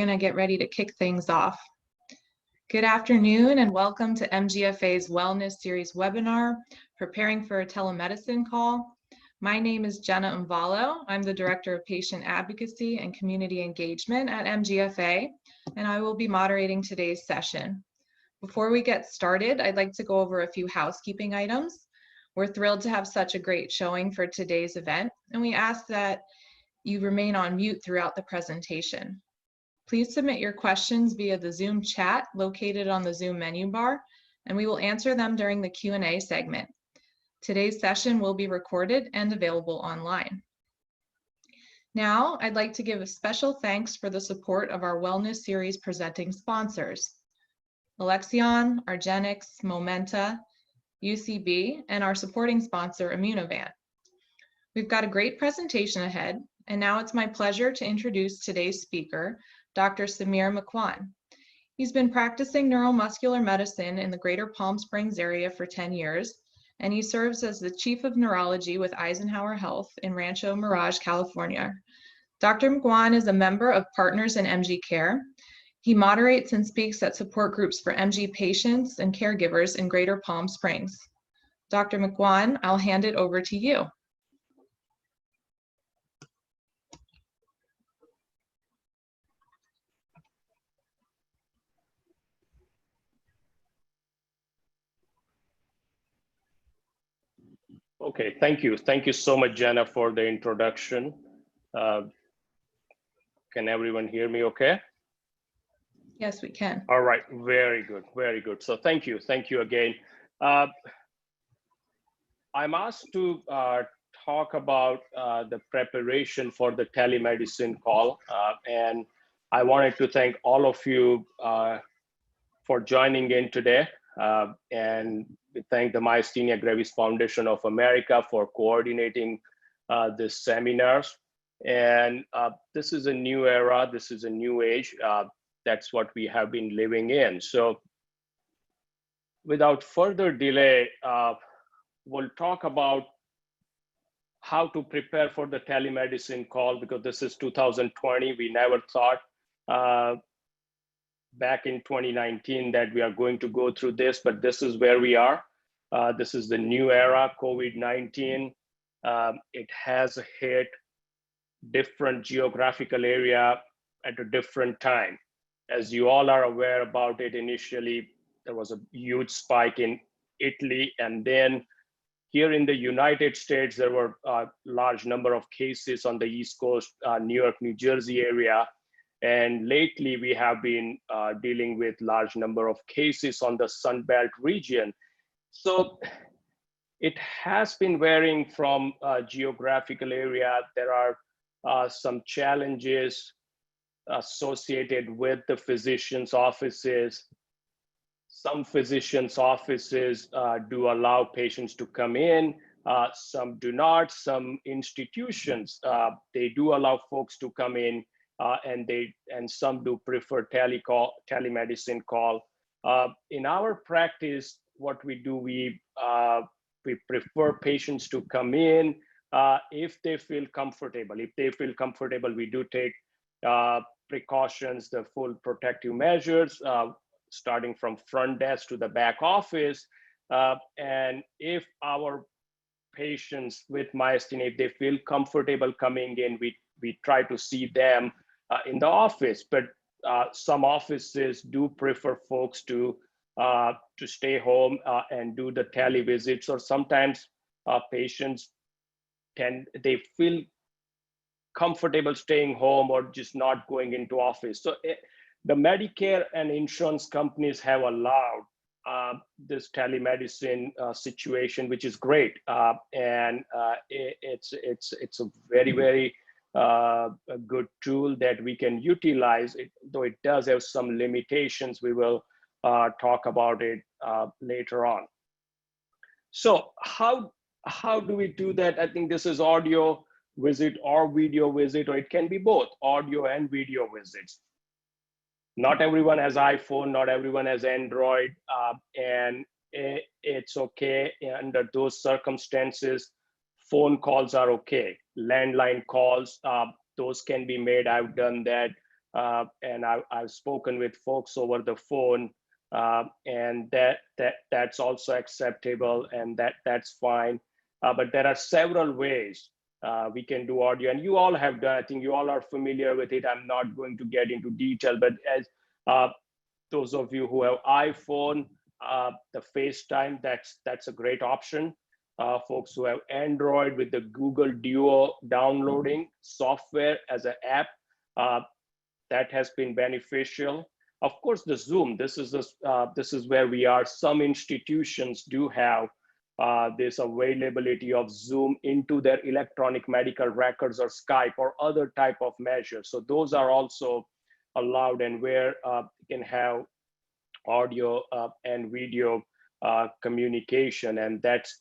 Going to get ready to kick things off. Good afternoon and welcome to MGFA's Wellness Series webinar, Preparing for a Telemedicine Call. My name is Jenna Umvalo. I'm the Director of Patient Advocacy and Community Engagement at MGFA, and I will be moderating today's session. Before we get started, I'd like to go over a few housekeeping items. We're thrilled to have such a great showing for today's event, and we ask that you remain on mute throughout the presentation. Please submit your questions via the Zoom chat located on the Zoom menu bar, and we will answer them during the Q&A segment. Today's session will be recorded and available online. Now, I'd like to give a special thanks for the support of our Wellness Series presenting sponsors, Alexion, Argenx, Momenta, UCB, and our supporting sponsor, Immunovant. We've got a great presentation ahead, and now it's my pleasure to introduce today's speaker, Dr. Samir Macwan. He's been practicing neuromuscular medicine in the Greater Palm Springs area for 10 years, and he serves as the Chief of Neurology with Eisenhower Health in Rancho Mirage, California. Dr. Macwan is a member of Partners in MG Care. He moderates and speaks at support groups for MG patients and caregivers in Greater Palm Springs. Dr. Macwan, I'll hand it over to you. Okay, thank you. Thank you so much, Jenna, for the introduction. Can everyone hear me okay? Yes, we can. All right, very good, very good. So thank you again. I'm asked to talk about the preparation for the telemedicine call, and I wanted to thank all of you for joining in today. And we thank the Myasthenia Gravis Foundation of America for coordinating this seminars. And this is a new era, this is a new age. That's what we have been living in. So without further delay, we'll talk about how to prepare for the telemedicine call, because this is 2020. We never thought back in 2019 that we are going to go through this, but this is where we are. This is the new era, COVID-19. It has hit different geographical area at a different time. As you all are aware about it, initially, there was a huge spike in Italy, and then here in the United States, there were a large number of cases on the East Coast, New York, New Jersey area. And lately, we have been dealing with large number of cases on the Sun Belt region. So it has been varying from geographical area. There are some challenges associated with the physicians' offices. Some physicians' offices do allow patients to come in. Some do not. Some institutions, they do allow folks to come in. And some do prefer telemedicine call. In our practice, what we do, we prefer patients to come in if they feel comfortable. If they feel comfortable, we do take precautions, the full protective measures, starting from front desk to the back office. And if our patients with myasthenia, if they feel comfortable coming in, we try to see them in the office, but some offices do prefer folks to stay home and do the televisits, or sometimes patients they feel comfortable staying home or just not going into office. So the Medicare and insurance companies have allowed this telemedicine situation, which is great, and it's a very, very a good tool that we can utilize, though it does have some limitations. We will talk about it later on. So how do we do that? I think this is audio visit or video visit, or it can be both audio and video visits. Not everyone has iPhone, not everyone has Android, and it's okay under those circumstances. Phone calls are okay. Landline calls, those can be made. I've done that. and I've spoken with folks over the phone, and that's also acceptable, and that's fine. But there are several ways we can do audio, and you all have done. I think you all are familiar with it. I'm not going to get into detail, but as those of you who have iPhone, the FaceTime, that's a great option. Folks who have Android, with the Google Duo downloading software as an app, that has been beneficial. Of course, the Zoom, this is where we are. Some institutions do have this availability of Zoom into their electronic medical records, or Skype, or other type of measures. So those are also allowed, and where you can have audio and video communication, and that's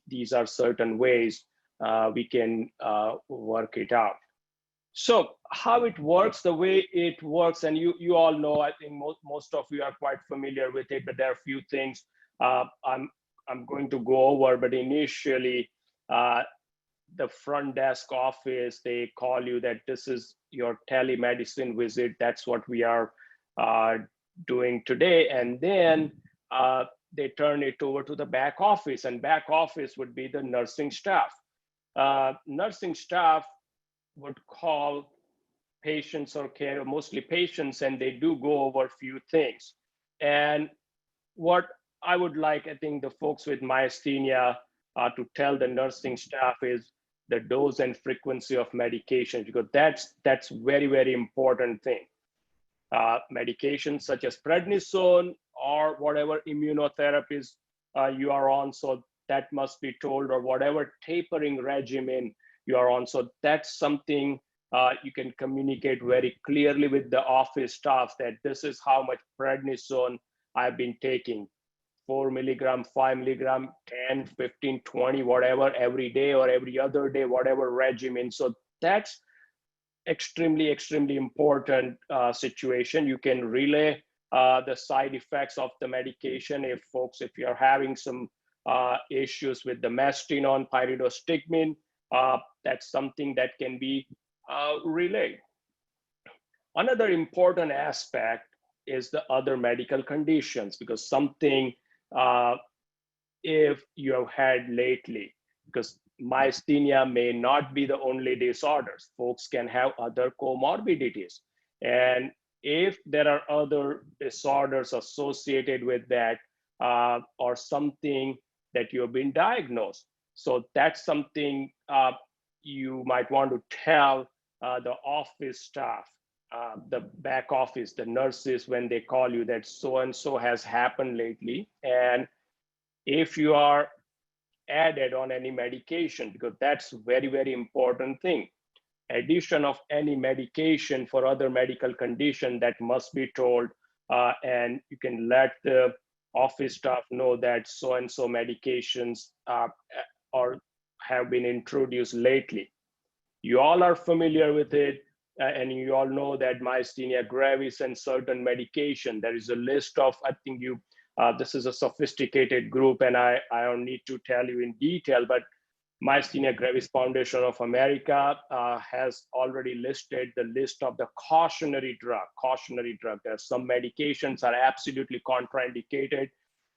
these are certain ways we can work it out. So how it works, the way it works, and you all know, I think most of you are quite familiar with it, but there are a few things I'm going to go over. But initially, the front desk office, they call you that this is your telemedicine visit. That's what we are doing today. And then they turn it over to the back office, and back office would be the nursing staff. Nursing staff would call patients or care, mostly patients, and they do go over a few things. And what I would like, I think, the folks with myasthenia to tell the nursing staff is the dose and frequency of medication, because that's very, very important thing. Medications such as prednisone or whatever immunotherapies you are on, so that must be told, or whatever tapering regimen you are on. So that's something you can communicate very clearly with the office staff, that this is how much prednisone I've been taking, 4 milligram, 5 milligram, 10, 15, 20, whatever, every day or every other day, whatever regimen. So that's extremely, extremely important situation. You can relay the side effects of the medication. If you're having some issues with the mastinone, pyridostigmine, that's something that can be relayed. Another important aspect is the other medical conditions, because something if you have had lately, because myasthenia may not be the only disorders. Folks can have other comorbidities. And if there are other disorders associated with that, or something that you have been diagnosed, so that's something you might want to tell the office staff, the back office, the nurses, when they call you, that so-and-so has happened lately. And if you are added on any medication, because that's very, very important thing. Addition of any medication for other medical condition, that must be told, and you can let the office staff know that so-and-so medications or have been introduced lately. You all are familiar with it, and you all know that myasthenia gravis and certain medication, there is a list of, I think this is a sophisticated group, and I don't need to tell you in detail, but Myasthenia Gravis Foundation of America has already listed the list of the cautionary drug. There are some medications are absolutely contraindicated.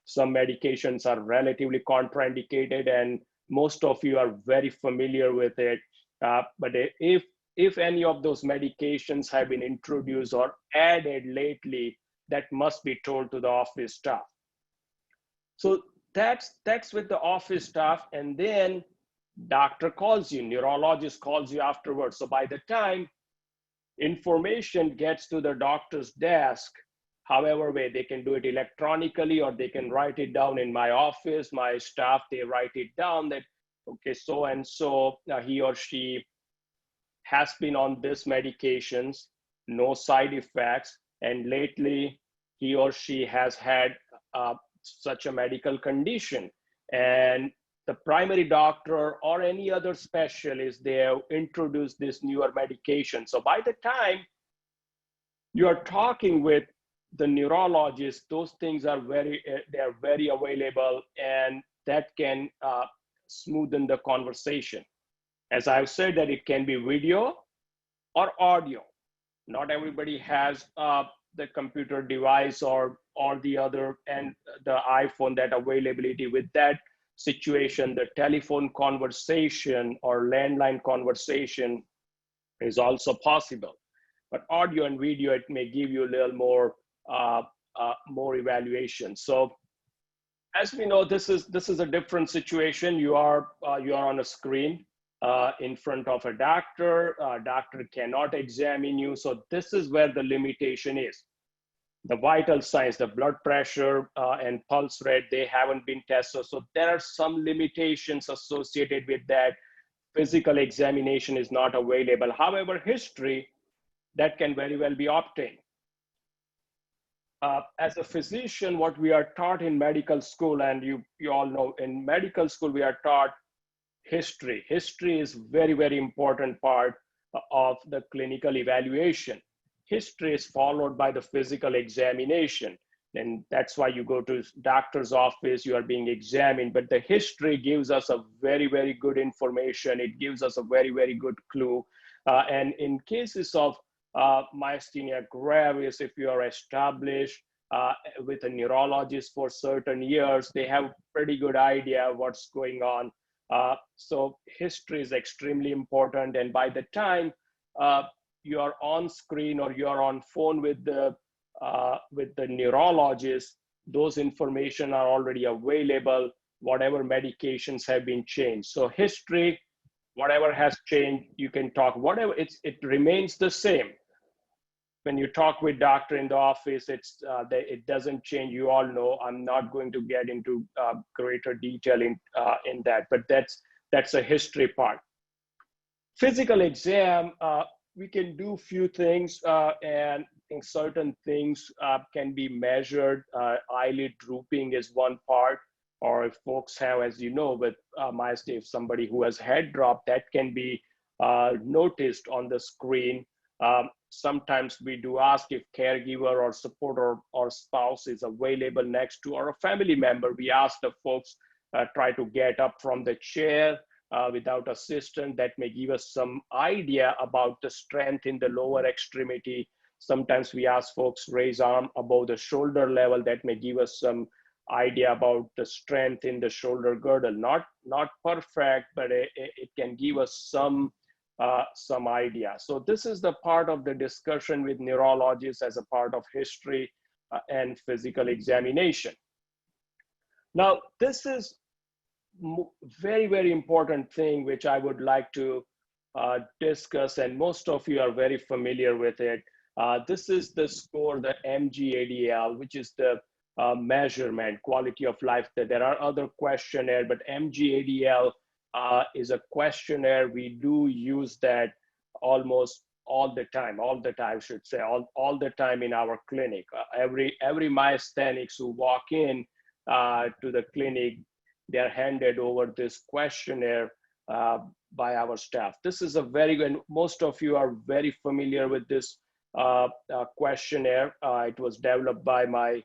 Some medications are relatively contraindicated, and most of you are very familiar with it. But if any of those medications have been introduced or added lately, that must be told to the office staff. So that's with the office staff, and then doctor calls you, neurologist calls you afterwards. So by the time information gets to the doctor's desk, however way, they can do it electronically, or they can write it down in my office. My staff, they write it down that, okay, so-and-so, he or she has been on this medications, no side effects, and lately he or she has had such a medical condition. And the primary doctor or any other specialist, they have introduced this newer medication. So by the time you are talking with the neurologist, those things are very available, and that can smoothen the conversation. As I've said, that it can be video or audio. Not everybody has the computer device or the other, and the iPhone, that availability. With that situation, the telephone conversation or landline conversation is also possible. But audio and video, it may give you a little more more evaluation. So as we know, this is a different situation. You are on a screen in front of a doctor. Doctor cannot examine you. So this is where the limitation is. The vital signs, the blood pressure and pulse rate, they haven't been tested. So there are some limitations associated with that. Physical examination is not available. However, history, that can very well be obtained. As a physician, what we are taught in medical school, and you all know, in medical school, we are taught history. History is very, very important part of the clinical evaluation. History is followed by the physical examination. And that's why you go to doctor's office, you are being examined. But the history gives us a very, very good information. It gives us a very, very good clue. And in cases of myasthenia gravis, if you are established with a neurologist for certain years, they have a pretty good idea what's going on. So history is extremely important. And by the time you are on screen or you are on phone with the neurologist, those information are already available, whatever medications have been changed. So history, whatever has changed, you can talk, whatever, it remains the same. When you talk with doctor in the office, it doesn't change. You all know, I'm not going to get into greater detail in that, but that's a history part. Physical exam, we can do few things, and I think certain things can be measured. Eyelid drooping is one part, or if folks have, as you know, with myasthenia, if somebody who has head drop, that can be noticed on the screen. Sometimes we do ask if caregiver or support or spouse is available next to, or a family member. We ask the folks try to get up from the chair without assistance. That may give us some idea about the strength in the lower extremity. Sometimes we ask folks raise arm above the shoulder level. That may give us some idea about the strength in the shoulder girdle. Not perfect, but it can give us some idea. So this is the part of the discussion with neurologists as a part of history and physical examination. Now, this is very, very important thing, which I would like to discuss, and most of you are very familiar with it. This is the score, the MGDL, which is the measurement, quality of life. There are other questionnaire, but MGDL is a questionnaire. We do use that almost all the time, I should say, all the time in our clinic. Every myasthenics who walk in to the clinic, they're handed over this questionnaire by our staff. This is a very good, most of you are very familiar with this questionnaire. It was developed by my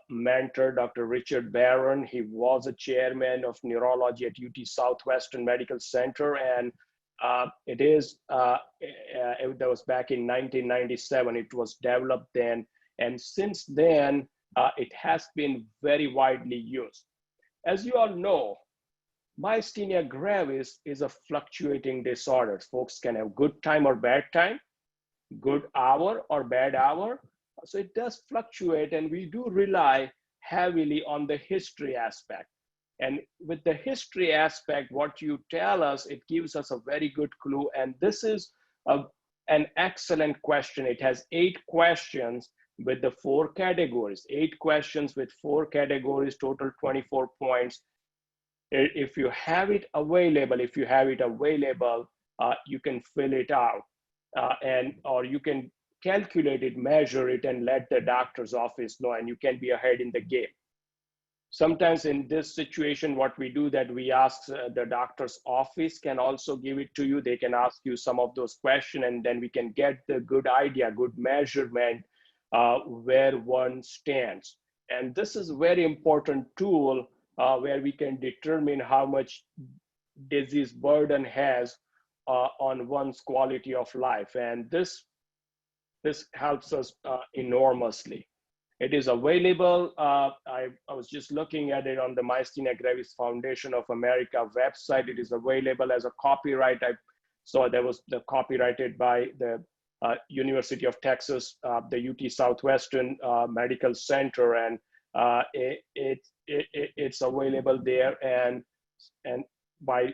mentor, Dr. Richard Barron. He was a chairman of neurology at UT Southwestern Medical Center, and that was back in 1997. It was developed then, and since then, it has been very widely used. As you all know, myasthenia gravis is a fluctuating disorder. Folks can have good time or bad time, good hour or bad hour. So it does fluctuate, and we do rely heavily on the history aspect. And with the history aspect, what you tell us, it gives us a very good clue. And this is an excellent question. It has 8 questions with the 4 categories, 8 questions with 4 categories, total 24 points. If you have it available, you can fill it out, or you can calculate it, measure it, and let the doctor's office know, and you can be ahead in the game. Sometimes in this situation, what we do that we ask the doctor's office can also give it to you. They can ask you some of those questions, and then we can get the good idea, good measurement where one stands. And this is a very important tool where we can determine how much disease burden has on one's quality of life. And this this helps us enormously. It is available. I was just looking at it on the Myasthenia Gravis Foundation of America website. It is available as a copyright. I saw there was the copyrighted by the University of Texas, the UT Southwestern Medical Center, and it's available there. And by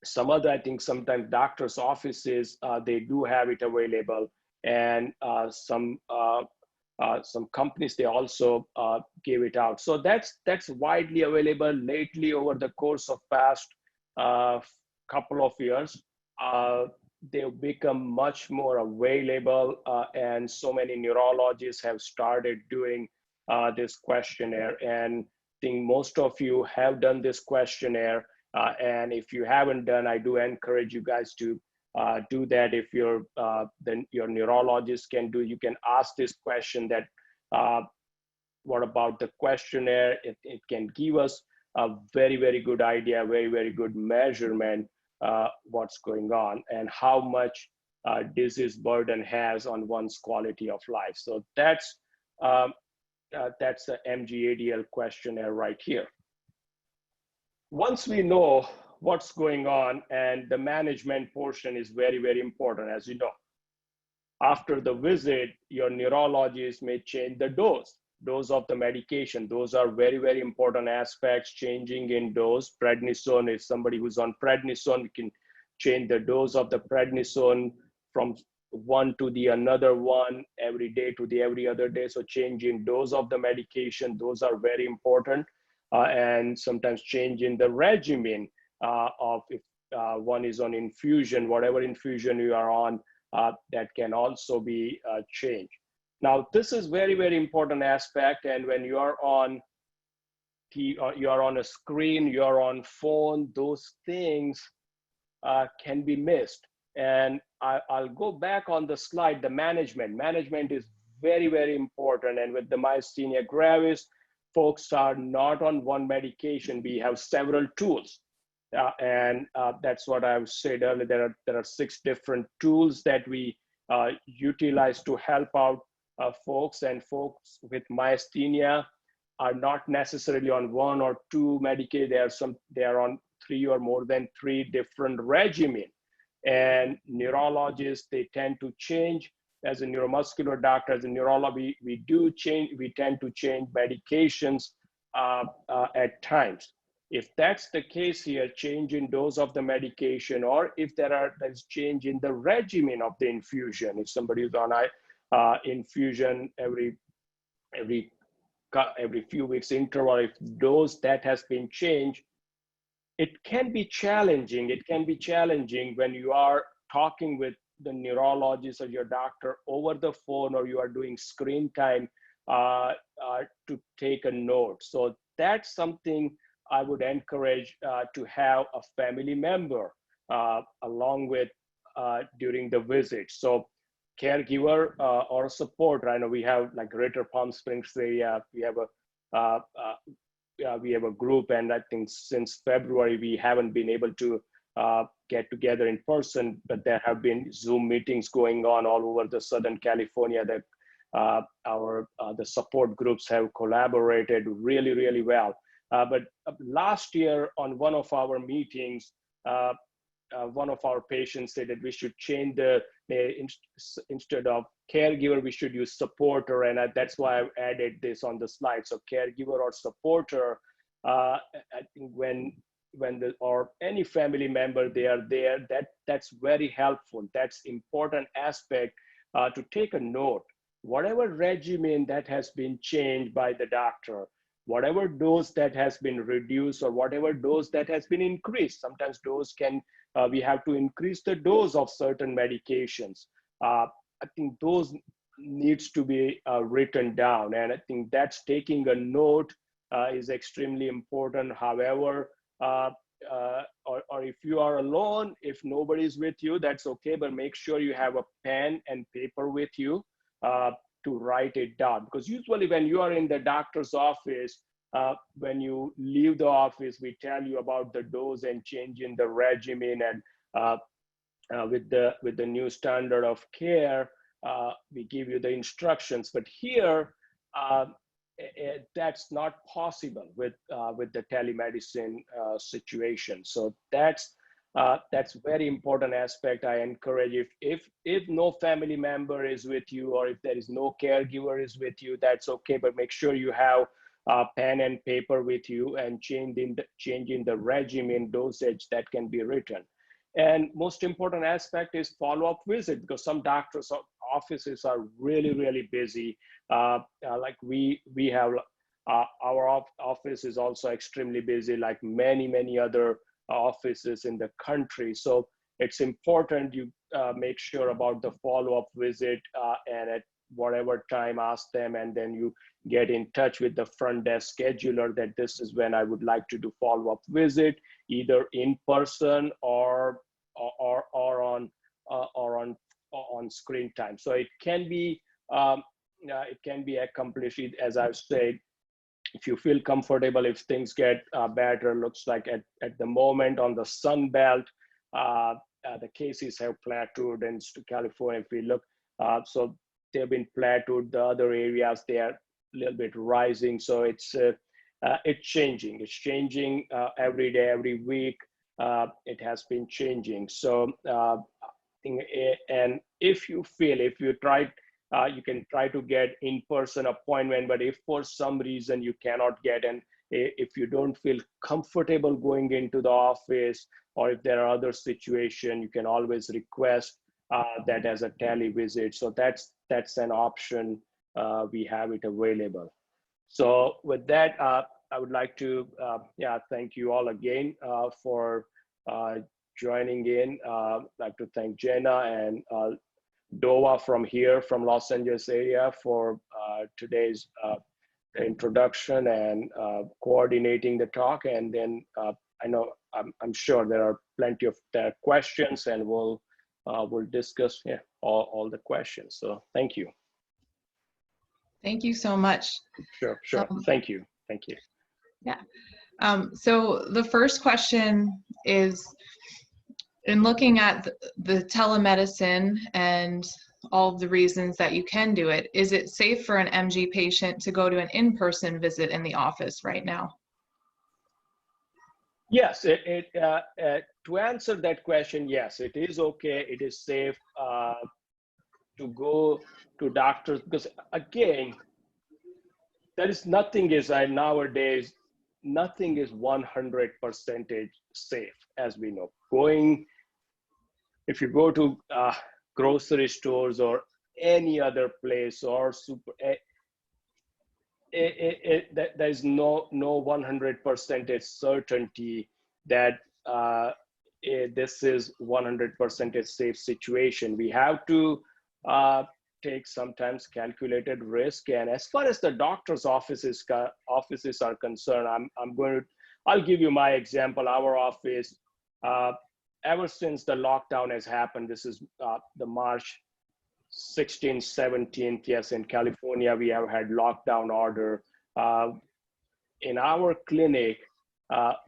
some other, I think sometimes doctors' offices, they do have it available, and some companies, they also give it out. So that's widely available. Lately, over the course of past couple of years, they've become much more available, and so many neurologists have started doing this questionnaire. And I think most of you have done this questionnaire. And if you haven't done, I do encourage you guys to do that. If your neurologist can do, you can ask this question that, what about the questionnaire? It can give us a very, very good idea, very, very good measurement, what's going on and how much disease burden has on one's quality of life. So that's the MGDL questionnaire right here. Once we know what's going on, and the management portion is very, very important, as you know. After the visit, your neurologist may change the dose of the medication. Those are very, very important aspects, changing in dose. Prednisone, if somebody who's on prednisone, we can change the dose of the prednisone from one to the another one, every day to the every other day. So changing dose of the medication, those are very important. And sometimes changing the regimen of if one is on infusion, whatever infusion you are on, that can also be changed. Now, this is very, very important aspect. And when you are on you are on a screen, you are on phone, those things can be missed. And I'll go back on the slide. The management is very, very important. And with the myasthenia gravis, folks are not on one medication. We have several tools. And that's what I've said earlier. There are 6 different tools that we utilize to help out folks. And folks with myasthenia are not necessarily on 1 or 2 medications. They are on 3 or more than 3 different regimens. And neurologists, they tend to change. As a neuromuscular doctor, as a neurologist, we tend to change medications at times. If that's the case here, change in dose of the medication, or if there's change in the regimen of the infusion, if somebody is on infusion every few weeks interval, if dose that has been changed, it can be challenging. It can be challenging when you are talking with the neurologist or your doctor over the phone, or you are doing screen time to take a note. So that's something I would encourage to have a family member along with during the visit. So caregiver or support. I know we have, like, Greater Palm Springs area, we have a group, and I think since February we haven't been able to get together in person, but there have been Zoom meetings going on all over the Southern California that the support groups have collaborated really, really well. But last year on one of our meetings, one of our patients said that we should change instead of caregiver, we should use supporter. And that's why I've added this on the slide. So caregiver or supporter, I think or any family member, they are there, that's very helpful. That's important aspect to take a note. Whatever regimen that has been changed by the doctor, whatever dose that has been reduced, or whatever dose that has been increased. Sometimes dose we have to increase the dose of certain medications. I think those needs to be written down. And I think that's taking a note is extremely important. However, or if you are alone, if nobody's with you, that's okay, but make sure you have a pen and paper with you to write it down. Because usually when you are in the doctor's office, when you leave the office, we tell you about the dose and change in the regimen. And with the new standard of care, we give you the instructions. But here, that's not possible with the telemedicine situation. So that's very important aspect. I encourage, if no family member is with you, or if there is no caregiver is with you, that's okay. But make sure you have pen and paper with you, and changing the regimen dosage that can be written. And most important aspect is follow-up visit, because some doctors' offices are really busy. Like we have our office is also extremely busy, like many other offices in the country. So it's important you make sure about the follow-up visit, and at whatever time ask them, and then you get in touch with the front desk scheduler that this is when I would like to do follow-up visit, either in person or on screen time. So it can be accomplished, as I've said, if you feel comfortable. If things get better, looks like at the moment on the Sun Belt, the cases have plateaued in California. If we look, so they've been plateaued. The other areas, they are a little bit rising. So it's changing. It's changing every day, every week. It has been changing. So, and if you try, you can try to get in-person appointment, but if for some reason you cannot get, and if you don't feel comfortable going into the office, or if there are other situations, you can always request that as a televisit. So that's an option. We have it available. So with that, I would like to thank you all again for joining in. I'd like to thank Jenna and Dova from Los Angeles area for today's introduction and coordinating the talk. And then I'm sure there are plenty of questions, and we'll discuss all the questions. So thank you. Thank you so much. Sure. Thank you. Yeah. So the first question is, in looking at the telemedicine and all of the reasons that you can do it, is it safe for an MG patient to go to an in-person visit in the office right now? Yes, to answer that question, yes, it is okay. It is safe to go to doctors, because again, nowadays, nothing is 100% safe, as we know. If you go to grocery stores or any other place, or there's no 100% certainty that this is 100% safe situation. We have to take sometimes calculated risk. And as far as the doctor's offices are concerned, I'll give you my example. Our office, ever since the lockdown has happened, this is the March 16th, 17th, yes, in California, we have had lockdown order. In our clinic,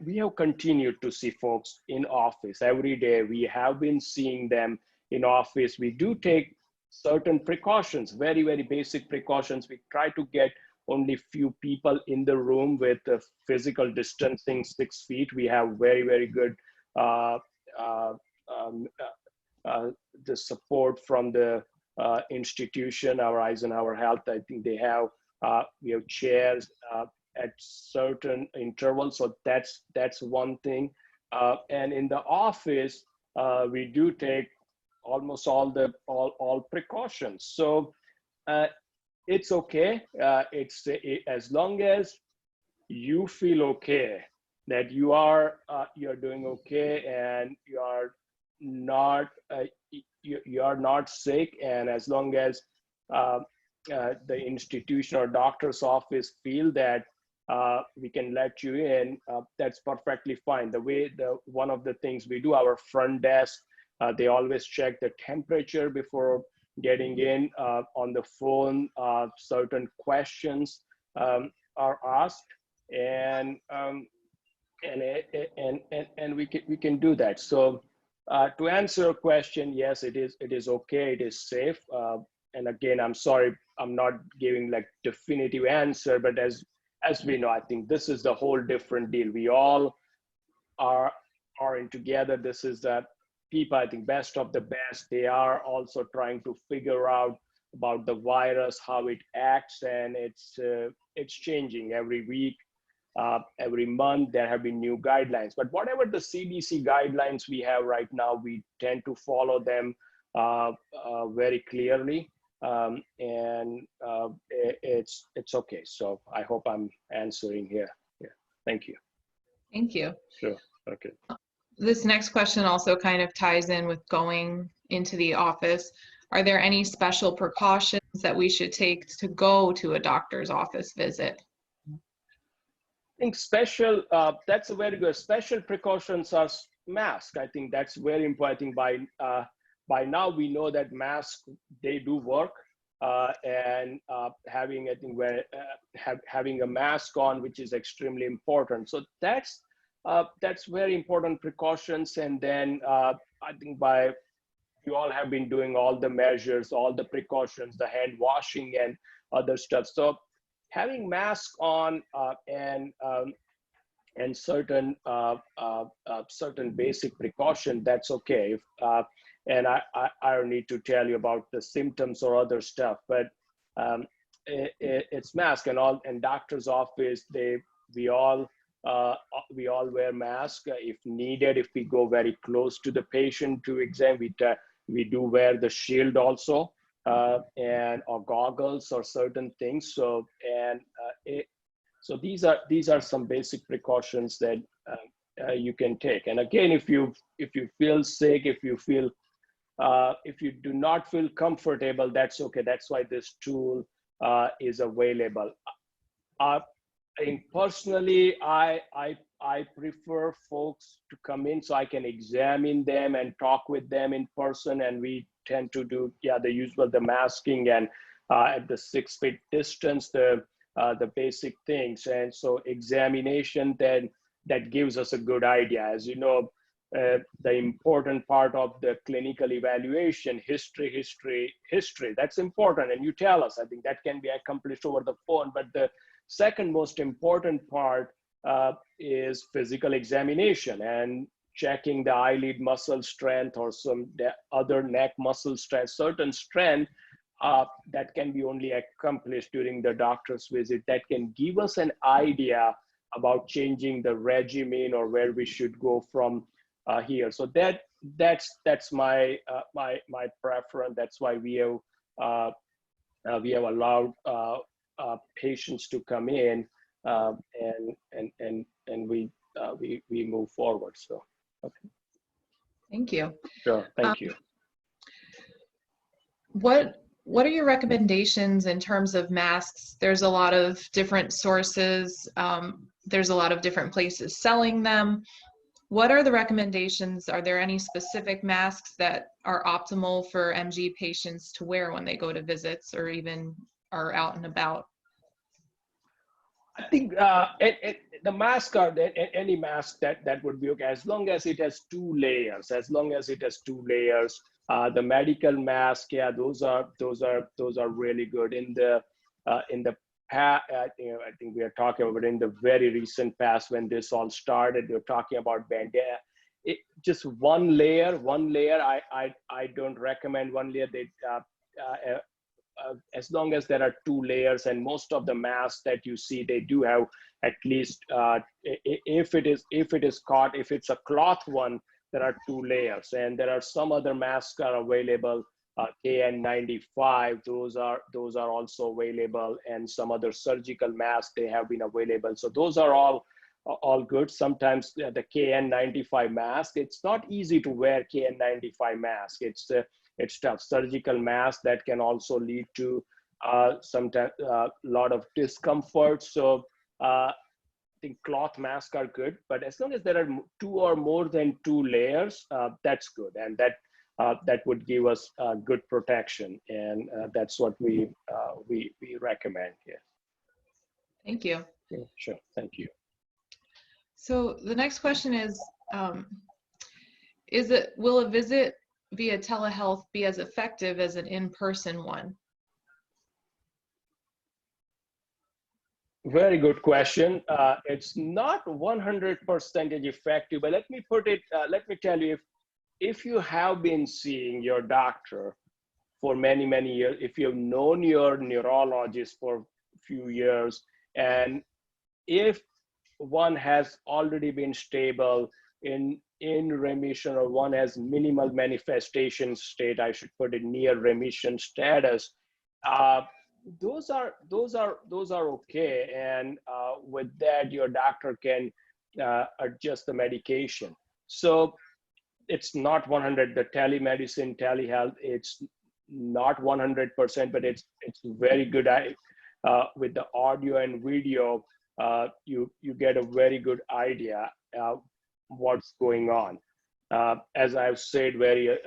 we have continued to see folks in office every day. We have been seeing them in office. We do take certain precautions, very basic precautions. We try to get only few people in the room with physical distancing, 6 feet. We have very good the support from the institution, our Eisenhower Health. I think we have chairs at certain intervals. So that's one thing. And in the office, we do take almost all precautions. So it's okay. As long as you feel okay, that you're doing okay, and you are not sick, and as long as the institution or doctor's office feel that we can let you in, that's perfectly fine. One of the things we do, our front desk, they always check the temperature before getting in. On the phone, certain questions are asked, and we can do that. So to answer your question, yes, it is okay. It is safe. and again, I'm sorry, I'm not giving like definitive answer, but as we know, I think this is the whole different deal. We all are in together. This is that people, I think, best of the best. They are also trying to figure out about the virus, how it acts, and it's changing every week. Every month there have been new guidelines, but whatever the CDC guidelines we have right now, we tend to follow them very clearly, and it's okay. So I hope I'm answering here. Yeah, thank you. Thank you. Sure. Okay. This next question also kind of ties in with going into the office. Are there any special precautions that we should take to go to a doctor's office visit? I think special, that's a very good, special precautions are masks. I think that's very important. By now we know that masks, they do work, and having, I think, having a mask on, which is extremely important. So that's very important precautions. And then I think you all have been doing all the measures, all the precautions, the hand washing and other stuff. So having masks on and certain basic precaution, that's okay. And I don't need to tell you about the symptoms or other stuff, but it's mask and all. And doctor's office, we all wear masks if needed. If we go very close to the patient to exam, we do wear the shield also, or goggles or certain things. So so these are some basic precautions that you can take. And again, if you feel sick, if you do not feel comfortable, that's okay. That's why this tool is available. I think personally, I prefer folks to come in so I can examine them and talk with them in person. And we tend to do, the usual, the masking and at the 6 feet distance, the basic things. And so examination, then that gives us a good idea. As you know, the important part of the clinical evaluation, history, that's important. And you tell us, I think that can be accomplished over the phone. But the second most important part is physical examination and checking the eyelid muscle strength or some other neck muscle strength, certain strength that can be only accomplished during the doctor's visit, that can give us an idea about changing the regimen or where we should go from here. So that's my my preference. That's why we have allowed patients to come in, and we move forward. So okay. Thank you. Sure. Thank you. What are your recommendations in terms of masks? There's a lot of different sources. There's a lot of different places selling them. What are the recommendations? Are there any specific masks that are optimal for MG patients to wear when they go to visits or even are out and about? I think the mask, or any mask that would be okay, as long as it has 2 layers. As long as it has 2 layers, the medical mask, those are really good. In the past, I think we are talking about in the very recent past when this all started, we're talking about bandana. Just one layer. I don't recommend one layer. As long as there are 2 layers, and most of the masks that you see, they do have at least, if it's a cloth one, there are 2 layers. And there are some other masks are available, KN95, those are also available, and some other surgical masks, they have been available. So those are all good. Sometimes the KN95 mask, it's not easy to wear KN95 mask. It's tough. Surgical mask that can also lead to sometimes a lot of discomfort. So I think cloth masks are good, but as long as there are 2 or more than 2 layers, that's good, and that would give us good protection, and that's what we recommend here. Thank you. Yeah, sure. Thank you. So the next question is will a visit via telehealth be as effective as an in-person one? Very good question. It's not 100% effective, but let me put it, let me tell you, if you have been seeing your doctor for many, many years, if you've known your neurologist for a few years, and if one has already been stable in remission, or one has minimal manifestation state, I should put it near remission status, uh, those are okay, and with that your doctor can adjust the medication. So it's not 100. The telemedicine, telehealth, it's not 100%, but it's very good. With the audio and video, you get a very good idea what's going on. As I've said very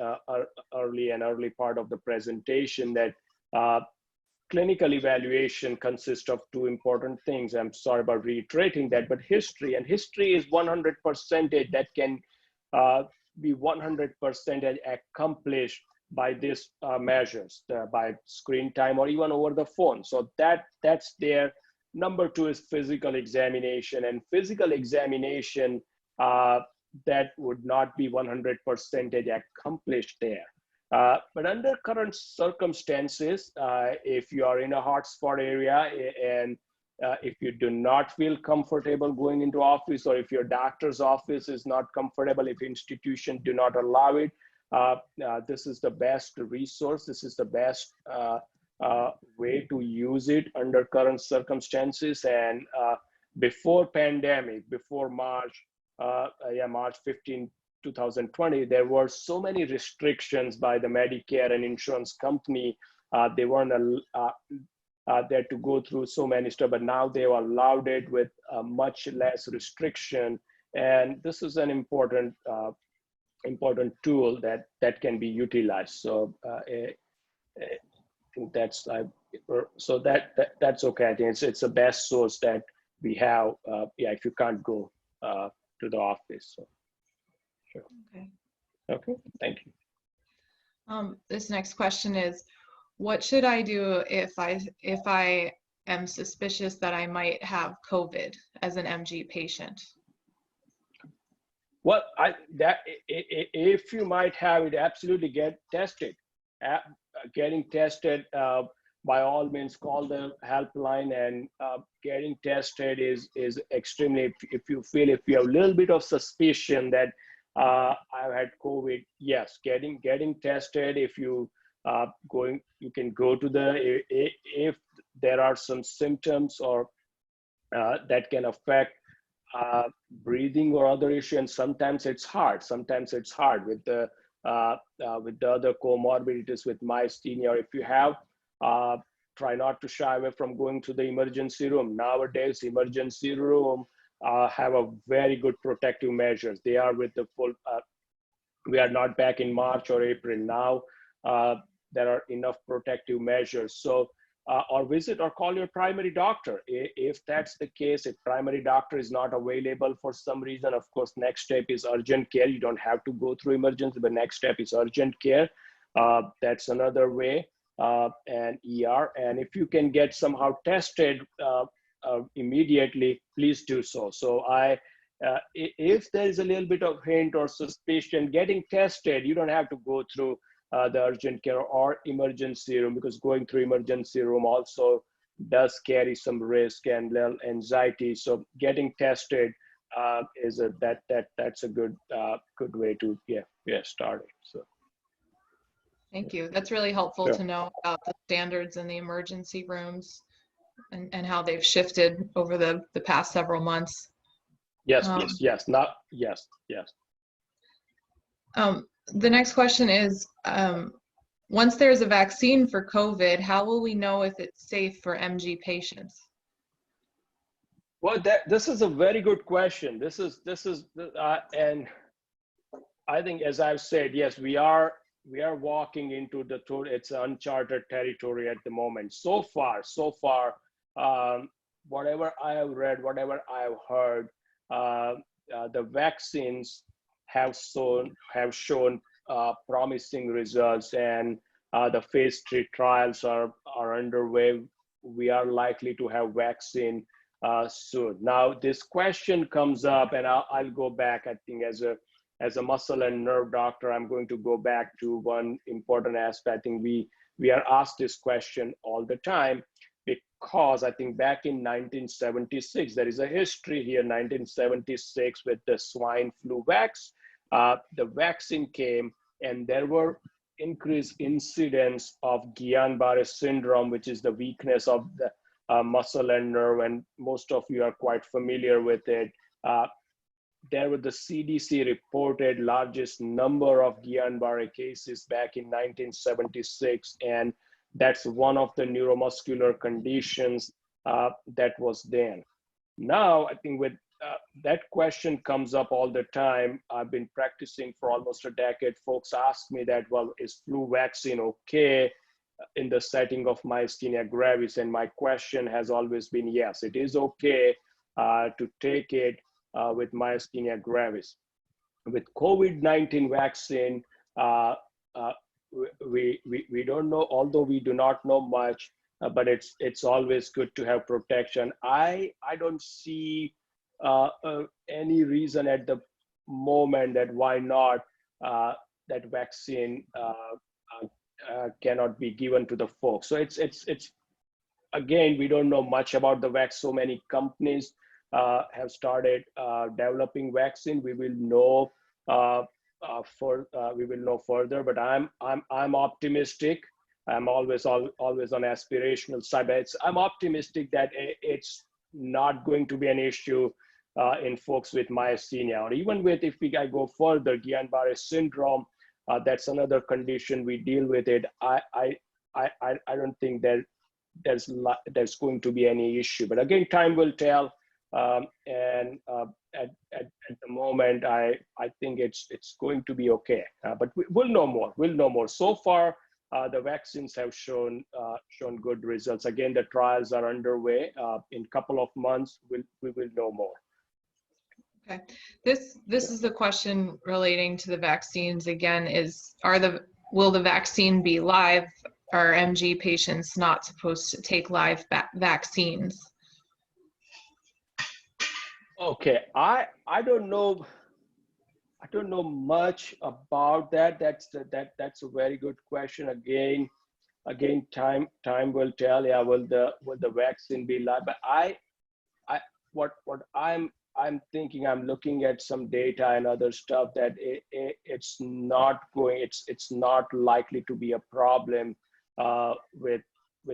early part of the presentation, that clinical evaluation consists of two important things. I'm sorry about reiterating that, but history is 100% that can be 100% accomplished by these measures, by screen time or even over the phone. So that's there. Number two is physical examination, and physical examination that would not be 100% accomplished there. But under current circumstances, if you are in a hotspot area and if you do not feel comfortable going into office, or if your doctor's office is not comfortable, if institutions do not allow it, this is the best resource. This is the best way to use it under current circumstances. And before pandemic, before March 15, 2020, there were so many restrictions by the Medicare and insurance company. They weren't there to go through so many stuff, but now they've allowed it with much less restriction. And this is an important tool that can be utilized. So I think that's that's okay. I think it's the best source that we have. If you can't go to the office. So. Sure. Okay, thank you. This next question is, what should I do if I am suspicious that I might have COVID as an MG patient? Well, if you might have it, absolutely get tested. Getting tested, by all means, call the helpline, and getting tested is extremely. If you have a little bit of suspicion that I've had COVID, yes, getting tested. If you you can go to if there are some symptoms or that can affect breathing or other issues, and sometimes it's hard. With the other comorbidities, with myasthenia. If you have, try not to shy away from going to the emergency room. Nowadays, emergency room have a very good protective measures. They are with the full, we are not back in March or April now. There are enough protective measures. So, or visit or call your primary doctor. If that's the case, if primary doctor is not available for some reason, of course, next step is urgent care. You don't have to go through emergency, but next step is urgent care. That's another way, and ER. And if you can get somehow tested immediately, please do so. So if there is a little bit of hint or suspicion, getting tested, you don't have to go through the urgent care or emergency room, because going through emergency room also does carry some risk and little anxiety. So getting tested that's a good way to start it. So. Thank you. That's really helpful to know about the standards in the emergency rooms and how they've shifted over the past several months. Yes. The next question is, once there's a vaccine for COVID, how will we know if it's safe for MG patients? Well, this is a very good question. This is and I think, as I've said, yes, we are walking into it's uncharted territory at the moment. So far, whatever I have read, whatever I have heard, the vaccines have shown promising results, and the phase 3 trials are underway. We are likely to have vaccine soon. Now, this question comes up, and I'll go back. I think as a muscle and nerve doctor, I'm going to go back to one important aspect. I think we are asked this question all the time because I think back in 1976, there is a history here. 1976 with the swine flu the vaccine came, and there were increased incidence of Guillain-Barré syndrome, which is the weakness of the muscle and nerve, and most of you are quite familiar with it. There were the CDC reported largest number of Guillain-Barré cases back in 1976, and that's one of the neuromuscular conditions that was then. Now, I think with that question comes up all the time. I've been practicing for almost a decade. Folks ask me that, well, is flu vaccine okay in the setting of myasthenia gravis? And my question has always been, yes, it is okay to take it with myasthenia gravis. With COVID-19 vaccine, we don't know, although we do not know much, but it's always good to have protection. I don't see any reason at the moment that why not that vaccine cannot be given to the folks. So it's again, we don't know much about the vaccine. So many companies have started developing vaccine. We will know further, but I'm optimistic. I'm always on aspirational side, but I'm optimistic that it's not going to be an issue in folks with myasthenia, or even with, if I go further, Guillain-Barré syndrome. That's another condition we deal with it. I don't think that there's going to be any issue, but again, time will tell. And at the moment, I think it's going to be okay. But we'll know more. We'll know more. So far, the vaccines have shown good results. Again, the trials are underway. In a couple of months, we will know more. Okay. This is the question relating to the vaccines again, will the vaccine be live? Are MG patients not supposed to take live vaccines? Okay, I don't know. I don't know much about that. That's a very good question. Again, time will tell. Yeah, will the vaccine be live? But what I'm thinking, I'm looking at some data and other stuff that it's not likely to be a problem with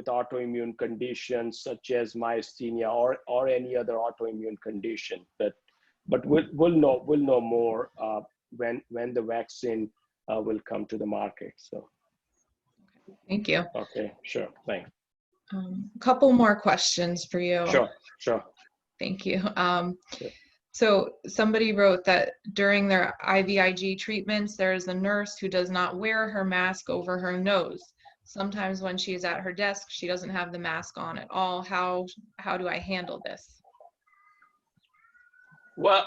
autoimmune conditions such as myasthenia or any other autoimmune condition. But we'll know more when the vaccine will come to the market. So. Thank you. Okay, sure. Thanks. A couple more questions for you. Sure. Thank you. So somebody wrote that during their IVIG treatments, there is a nurse who does not wear her mask over her nose. Sometimes when she's at her desk, she doesn't have the mask on at all. How do I handle this? Well,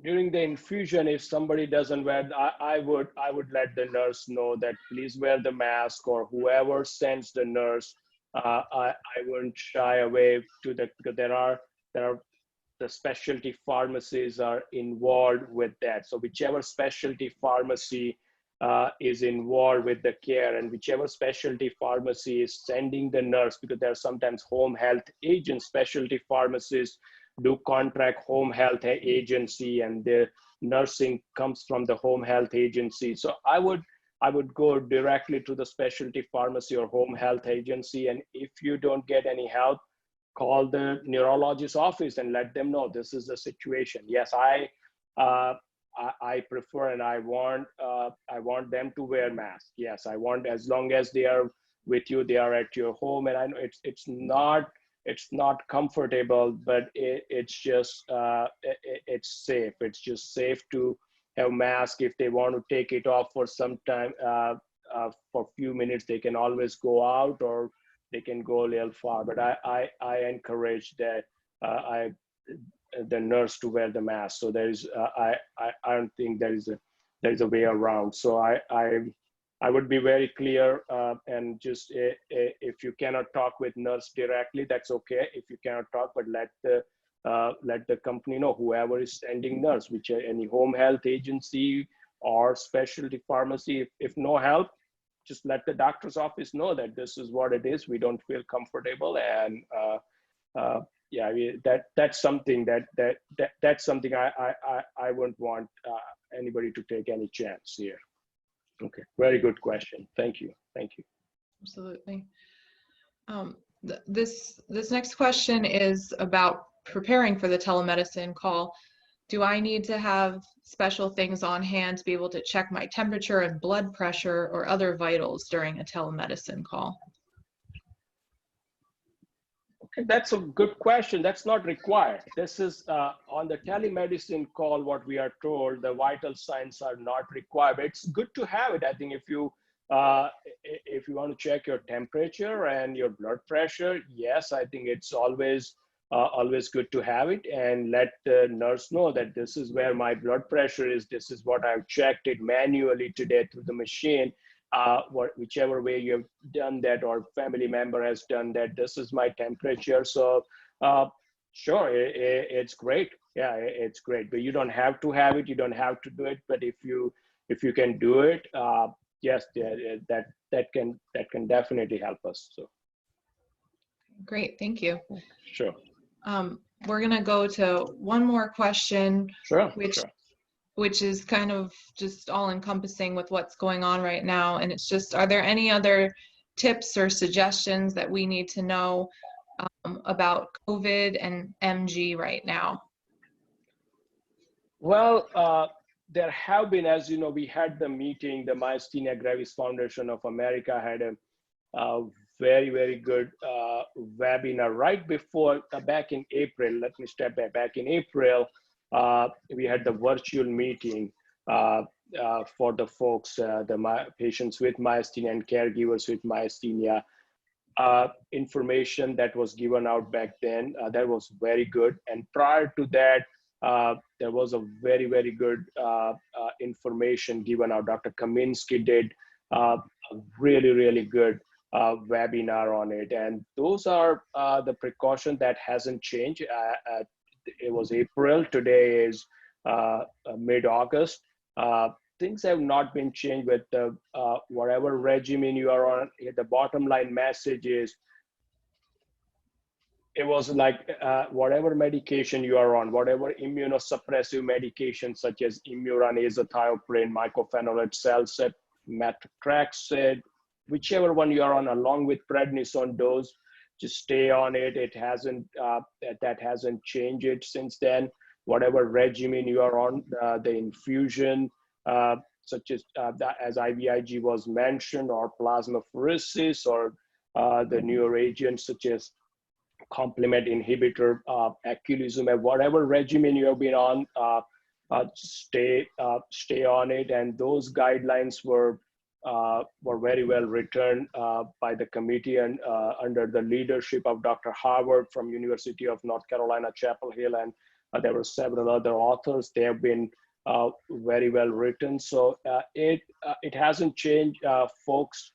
during the infusion, if somebody doesn't wear, I would let the nurse know that please wear the mask, or whoever sends the nurse. I wouldn't shy away because there are the specialty pharmacies are involved with that. So whichever specialty pharmacy is involved with the care, and whichever specialty pharmacy is sending the nurse, because there are sometimes home health agents, specialty pharmacies do contract home health agency, and the nursing comes from the home health agency. So I would go directly to the specialty pharmacy or home health agency, and if you don't get any help, call the neurologist's office and let them know this is the situation. Yes, I prefer and I want them to wear masks. Yes, I want, as long as they are with you, they are at your home, and I know it's not comfortable, but it's just it's safe. It's just safe to have mask. If they want to take it off for some time, for a few minutes, they can always go out, or they can go a little far. But I encourage that the nurse to wear the mask. So there is I don't think there is a way around. So I would be very clear and just if you cannot talk with nurse directly, that's okay. If you cannot talk, but let the company know, whoever is sending nurse, which any home health agency or specialty pharmacy. If no help, just let the doctor's office know that this is what it is. We don't feel comfortable, and yeah, that's something that's something I wouldn't want anybody to take any chance here. Okay, very good question. Thank you. Thank you. Absolutely. This next question is about preparing for the telemedicine call. Do I need to have special things on hand to be able to check my temperature and blood pressure or other vitals during a telemedicine call? Okay, that's a good question. That's not required. This is on the telemedicine call, what we are told, the vital signs are not required. But it's good to have it. I think if you want to check your temperature and your blood pressure, yes, I think it's always good to have it, and let the nurse know that this is where my blood pressure is. This is what I've checked it manually today through the machine. Whichever way you have done that, or family member has done that, this is my temperature. So sure, it's great. Yeah, it's great, but you don't have to have it. You don't have to do it. But if you can do it, yes, that can definitely help us. So great, thank you. Sure. We're gonna go to one more question, Sure. which is kind of just all encompassing with what's going on right now. And it's just, are there any other tips or suggestions that we need to know about COVID and MG right now? Well, there have been, as you know, we had the meeting, the Myasthenia Gravis Foundation of America had a very, very good webinar right before, back in April. Let me step back in April. We had the virtual meeting for the folks, the patients with myasthenia and caregivers with myasthenia. Information that was given out back then, that was very good. And prior to that, there was a very, very good information given out. Dr. Kaminsky did a really, really good webinar on it. And those are the precaution that hasn't changed. It was April, today is mid-August. Things have not been changed with the whatever regimen you are on. The bottom line message is, it was like whatever medication you are on, whatever immunosuppressive medication such as Imuran, azathioprine, mycophenolate, Celsep, methotrexate, whichever one you are on, along with prednisone dose, just stay on it. It hasn't, that hasn't changed it since then. Whatever regimen you are on, the infusion, such as IVIG was mentioned, or plasmapheresis, or the neuroagents such as complement inhibitor, eculizumab, whatever regimen you have been on, stay on it. And those guidelines were very well written by the committee, and under the leadership of Dr. Howard from University of North Carolina, Chapel Hill, and there were several other authors. They have been very well written. So it hasn't changed. Folks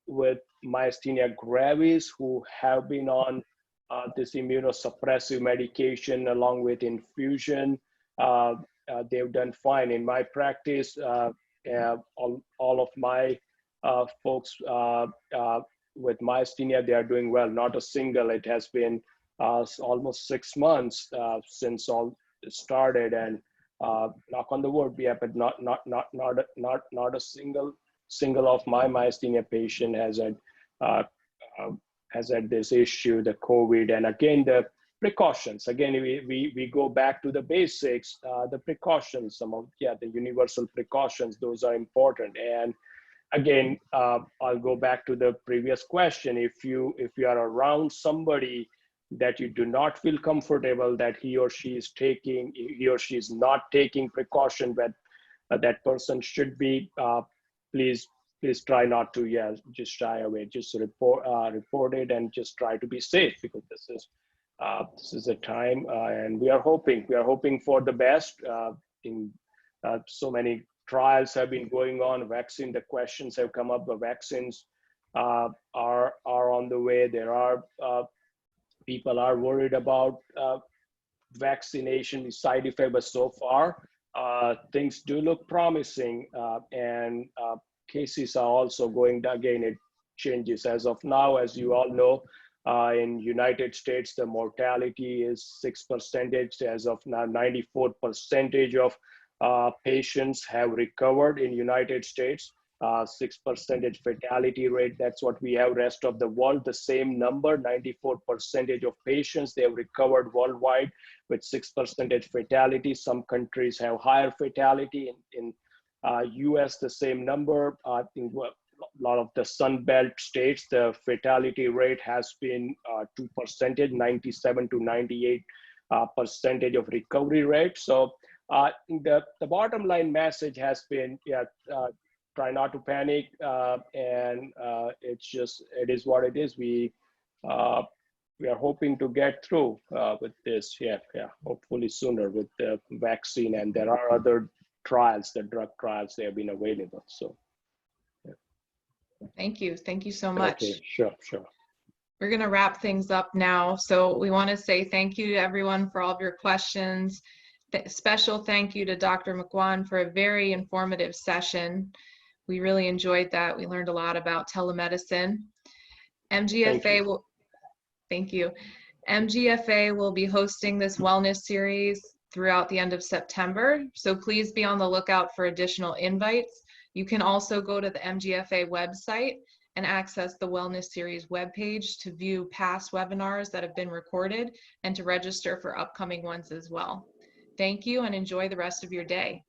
with myasthenia gravis who have been on this immunosuppressive medication along with infusion, they've done fine. In my practice, all of my folks with myasthenia, they are doing well. Not a single. It has been almost 6 months since all started, and knock on the wood, yeah, but not a single of my myasthenia patient has had this issue, the COVID. And again, the precautions. Again, we go back to the basics, the precautions. The universal precautions. Those are important. And again, I'll go back to the previous question. If you are around somebody that you do not feel comfortable that he or she is not taking precaution, but that person should be, please try not to, just shy away. Just report it, and just try to be safe, because this is a time, and we are hoping for the best. So many trials have been going on. The questions have come up. The vaccines are on the way. There are people are worried about vaccination side effect, but so far things do look promising, and cases are also going down. Again, it changes as of now, as you all know. In United States, the mortality is 6%. As of now, 94% of patients have recovered in United States. 6% fatality rate. That's what we have. Rest of the world, the same number. 94% of patients, they have recovered worldwide with 6% fatality. Some countries have higher fatality. In US, the same number. I think a lot of the Sun Belt states, the fatality rate has been 2%, 97 to 98 percentage of recovery rate. So the bottom line message has been, try not to panic, and it is what it is. We are hoping to get through with this. Hopefully sooner with the vaccine, and there are other trials, the drug trials, they have been available. So. Thank you so much. Okay, sure. We're going to wrap things up now. So we want to say thank you to everyone for all of your questions. Special thank you to Dr. Macwan for a very informative session. We really enjoyed that. We learned a lot about telemedicine. MGFA will, thank you. MGFA will be hosting this wellness series throughout the end of September. So please be on the lookout for additional invites. You can also go to the MGFA website and access the Wellness Series webpage to view past webinars that have been recorded and to register for upcoming ones as well. Thank you and enjoy the rest of your day.